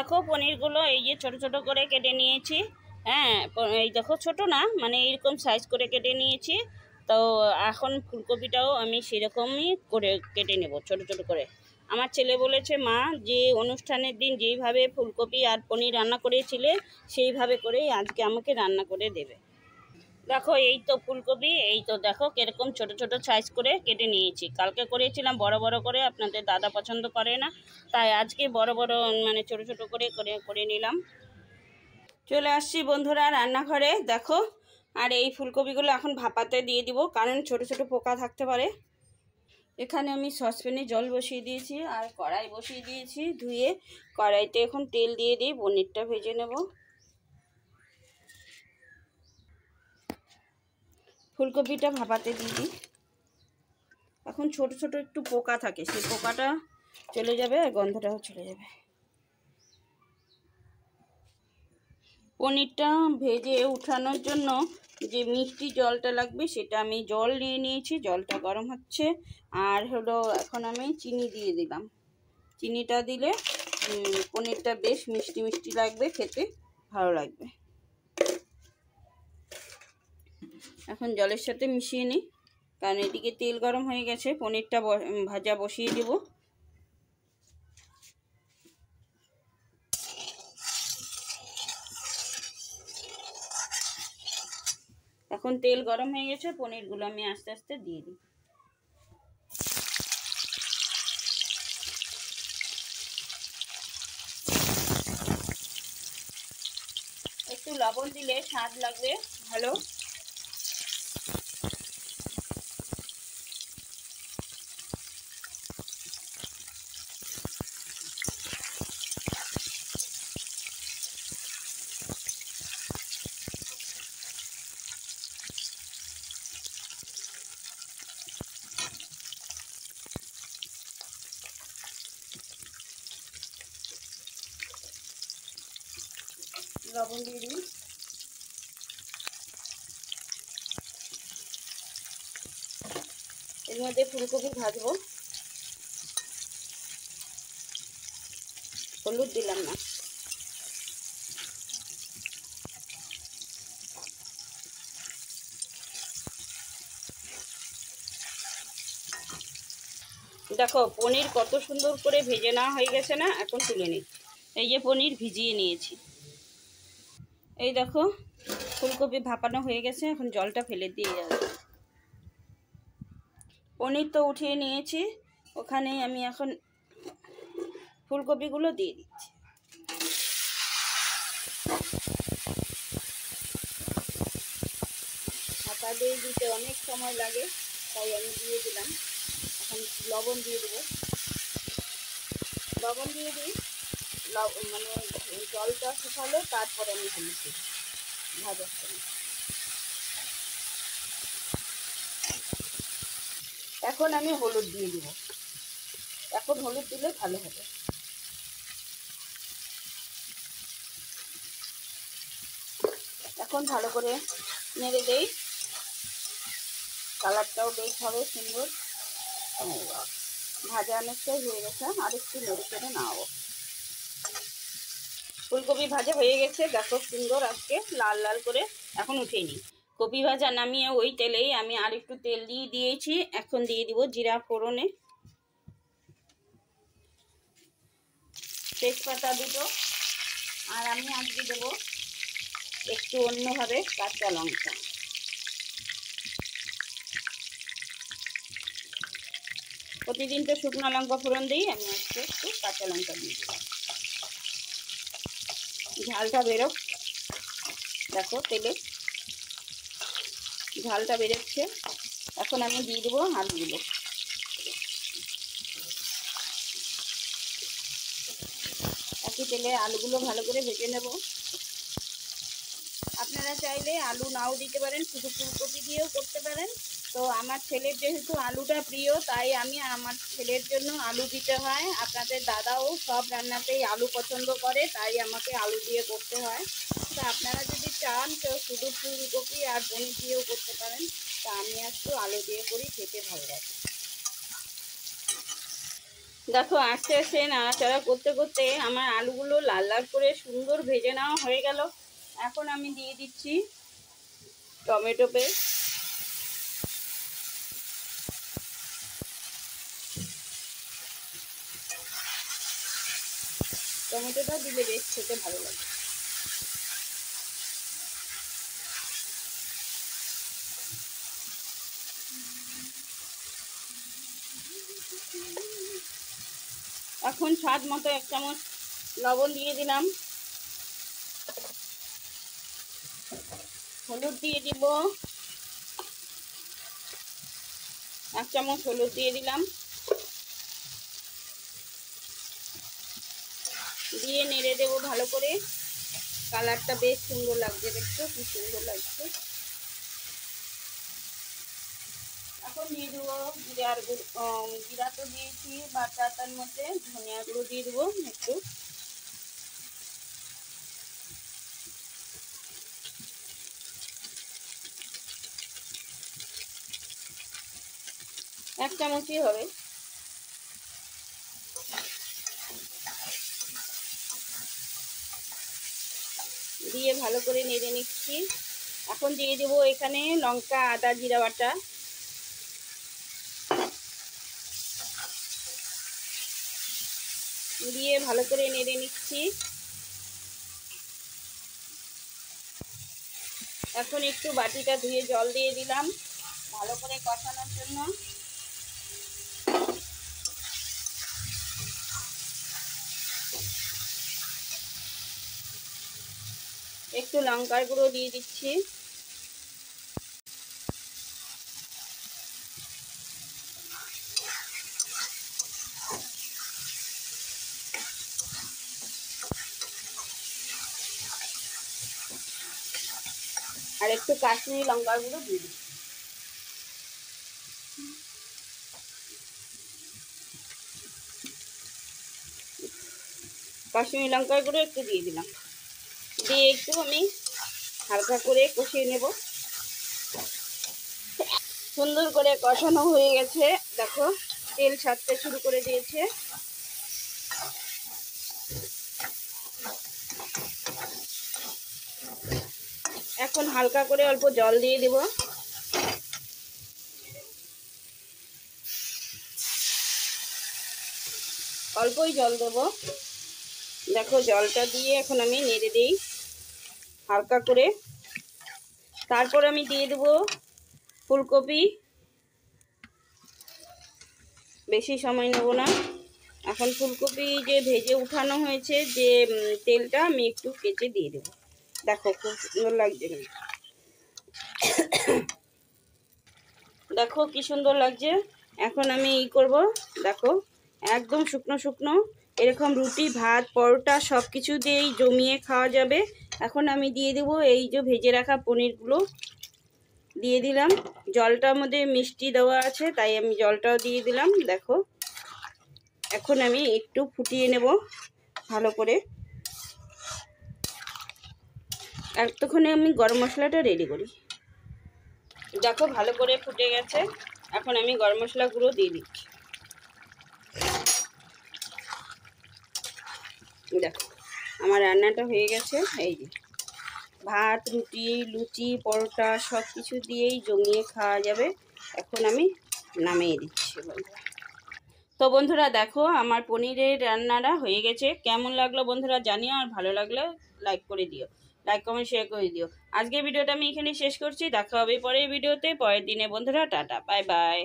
দেখো পনিরগুলো এই যে ছোট ছোট করে কেটে নিয়েছি। হ্যাঁ, এই দেখো ছোট না, মানে এইরকম সাইজ করে কেটে নিয়েছি। তো এখন ফুলকপিটাও আমি সেরকমই করে কেটে নেব ছোট ছোট করে। আমার ছেলে বলেছে, মা যে অনুষ্ঠানের দিন যেইভাবে ফুলকপি আর পনির রান্না করেছিলে সেইভাবে করেই আজকে আমাকে রান্না করে দেবে। দেখো এই তো ফুলকপি, এই তো দেখো কিরকম ছোট ছোট সাইজ করে কেটে নিয়েছি। কালকে করেছিলাম বড় বড় করে, আপনাদের দাদা পছন্দ করে না, তাই আজকে বড় বড় মানে ছোট ছোট করে করে করে নিলাম। চলে আসছি বন্ধুরা রান্নাঘরে, দেখো। আর এই ফুলকপিগুলো এখন ভাপাতে দিয়ে দিব, কারণ ছোট ছোট পোকা থাকতে পারে। এখানে আমি সসপ্যানে জল বসিয়ে দিয়েছি আর কড়াই বসিয়ে দিয়েছি ধুয়ে। কড়াইতে এখন তেল দিয়ে দিই, পনিরটা ভেজে নেব। ফুলকপিটা ভাপাতে দিয়ে দিই। এখন ছোট ছোট একটু পোকা থাকে, সেই পোকাটা চলে যাবে আর গন্ধটাও চলে যাবে। পনিরটা ভেজে উঠানোর জন্য যে মিষ্টি জলটা লাগবে সেটা আমি জল নিয়ে নিয়েছি, জলটা গরম হচ্ছে। আর হলো এখন আমি চিনি দিয়ে দিলাম। চিনিটা দিলে পনিরটা বেশ মিষ্টি মিষ্টি লাগবে, খেতে ভালো লাগবে। এখন জলের সাথে মিশিয়ে নিই, কারণ এদিকে তেল গরম হয়ে গেছে, পনিরটা ভাজা বসিয়ে দেব। এখন তেল গরম হয়ে গেছে, পনিরগুলো আমি আস্তে আস্তে দিয়ে দিই। একটু লবণ দিলে স্বাদ লাগবে ভালো। লবণ দিয়ে দিই। এর মধ্যে ফুলকপি ভাজবো। হলুদ দিলাম না। দেখো পনির কত সুন্দর করে ভেজে নেওয়া হয়ে গেছে না, এখন তুলে নিচ্ছি। এই যে পনির ভিজিয়ে নিয়েছি। এই দেখো ফুলকপি ভাপানো হয়ে গেছে, এখন জলটা ফেলে দিয়ে যাবে। পনির তো উঠিয়ে নিয়েছি, ওখানে আমি এখন ফুলকপিগুলো দিয়ে দিচ্ছি। ঢাকা দিয়ে দিতে অনেক সময় লাগে, তাই আমি দিয়ে দিলাম। এখন লবণ দিয়ে দেবো। লবণ দিয়ে দিই, মানে জলটা শুকালে তারপরে আমি হলুদ দিই ভাজার সময়। এখন আমি হলুদ দিয়ে দিব, এখন হলুদ দিলে ভালো হবে। এখন ভালো করে নেড়ে দেই, কালারটাও বেশ হবে সুন্দর। ভাজা অনেকটাই হয়ে গেছে, আর একটু নেড়ে চেড়ে নাও। ফুলকপি ভাজা হয়ে গেছে, দেখো সুন্দর আজকে লাল লাল করে। এখন উঠিয়ে নিই। কপি ভাজা নামিয়ে ওই তেলেই আমি আর একটু তেল দিয়ে দিয়েছি, এখন দিয়ে দিব জিরা ফোড়নে, তেজপাতা দুটো, আর আমি আজকে দেবো একটু অন্যভাবে কাঁচা লঙ্কা। প্রতিদিন তো শুকনো লঙ্কা ফোড়ন দিই, আমি আজকে একটু কাঁচা লঙ্কা দিয়ে দিলাম। ঝালটা বেরোক, দেখো তেলে ঝালটা বেরোচ্ছে। এখন আমি দিয়ে দেবো আলুগুলো। একই তেলে আলুগুলো ভালো করে ভেজে নেব। আপনারা চাইলে আলু নাও দিতে পারেন, শুধু ফুলকপি দিয়েও করতে পারেন। তো আমার ছেলের যেহেতু আলুটা প্রিয়, তাই আমি আমার ছেলের জন্য আলু দিতে হয়। আপনাদের দাদাও সব রান্নাতেই আলু পছন্দ করে, তাই আমাকে আলু দিয়ে করতে হয়। তো আপনারা যদি চান তো শুধু ফুলকপি আর পনির দিয়েও করতে পারেন। তা আমি একটু আলু দিয়ে করি, খেতে ভালো লাগে। দেখো আস্তে আস্তে নাড়াচাড়া করতে করতে আমার আলুগুলো লাল লাল করে সুন্দর ভেজে নেওয়া হয়ে গেল। এখন আমি দিয়ে দিচ্ছি টমেটো পেস্ট। টমেটোটা দিলে বেশ খেতে ভালো লাগে। এখন স্বাদ মতো 1 চামচ লবণ দিয়ে দিলাম। হলুদ দিয়ে দিব, 1 চামচ হলুদ দিয়ে দিলাম। দিয়ে নেড়ে দেবো ভালো করে। কালারটা বেশ সুন্দর লাগছে, দেখছো কি সুন্দর লাগছে। এখন দিয়ে দেবো জিরার গুঁড়ো, জিরা তো দিয়েছি বাটাটার মধ্যে, ধনিয়া গুঁড়ো দিয়ে দেবো একটু। এক চামচই হবে। দিয়ে ভালো করে নেড়ে নিচ্ছি। এখন দিয়ে দেবো এখানে লঙ্কা আদা জিরা বাটা। দিয়ে ভালো করে নেড়ে নিচ্ছি। এখন একটু বাটিটা ধুয়ে জল দিয়ে দিলাম ভালো করে কষানোর জন্য। একটু লঙ্কার গুঁড়ো দিয়ে দিচ্ছি। আর একটু কাশ্মীরি লঙ্কার গুঁড়ো দিয়ে দিচ্ছি। কাশ্মীরি লঙ্কার গুঁড়ো একটু দিয়ে দিলাম। দিয়ে একটু আমি হালকা করে কষিয়ে নেব। সুন্দর করে কষানো হয়ে গেছে, দেখো তেল ছাড়তে শুরু করে দিয়েছে। এখন হালকা করে অল্প জল দিয়ে দেব। অল্পই জল দেব। দেখো জলটা দিয়ে এখন আমি নেড়ে দিই হালকা করে। তারপর আমি দিয়ে দেব ফুলকপি। বেশি সময় নেব না। এখন ফুলকপি যে ভেজে উঠানো হয়েছে যে তেলটা, আমি একটু কেটে দিয়ে দেব। দেখো খুব সুন্দর লাগছে, দেখো কি সুন্দর লাগছে। এখন আমি করব, দেখো একদম শুকনো শুকনো, এরকম রুটি ভাত পরোটা সব কিছু দিয়েই জমিয়ে খাওয়া যাবে। এখন আমি দিয়ে দেব এই যে ভেজে রাখা পনিরগুলো দিয়ে দিলাম। জলটার মধ্যে মিষ্টি দেওয়া আছে তাই আমি জলটাও দিয়ে দিলাম। দেখো এখন আমি একটু ফুটিয়ে নেব ভালো করে। এতক্ষণে আমি গরম মশলাটা রেডি করি। দেখো ভালো করে ফুটে গেছে। এখন আমি গরম মশলা গুঁড়ো দিয়ে দিচ্ছি। দেখো আমার রান্নাটা হয়ে গেছে। এই যে ভাত রুটি লুচি পরোটা সব কিছু দিয়েই জমিয়ে খাওয়া যাবে। এখন আমি নামিয়ে দিচ্ছি বন্ধুরা। তো বন্ধুরা দেখো আমার পনিরের রান্নাটা হয়ে গেছে। কেমন লাগলো বন্ধুরা জানিও, আর ভালো লাগলে লাইক করে দিও, লাইক কমেন্ট শেয়ার করে দিও। আজকের ভিডিওটা আমি এখানে শেষ করছি। দেখা হবে পরের ভিডিওতে পরের দিনে বন্ধুরা। Tata bye bye.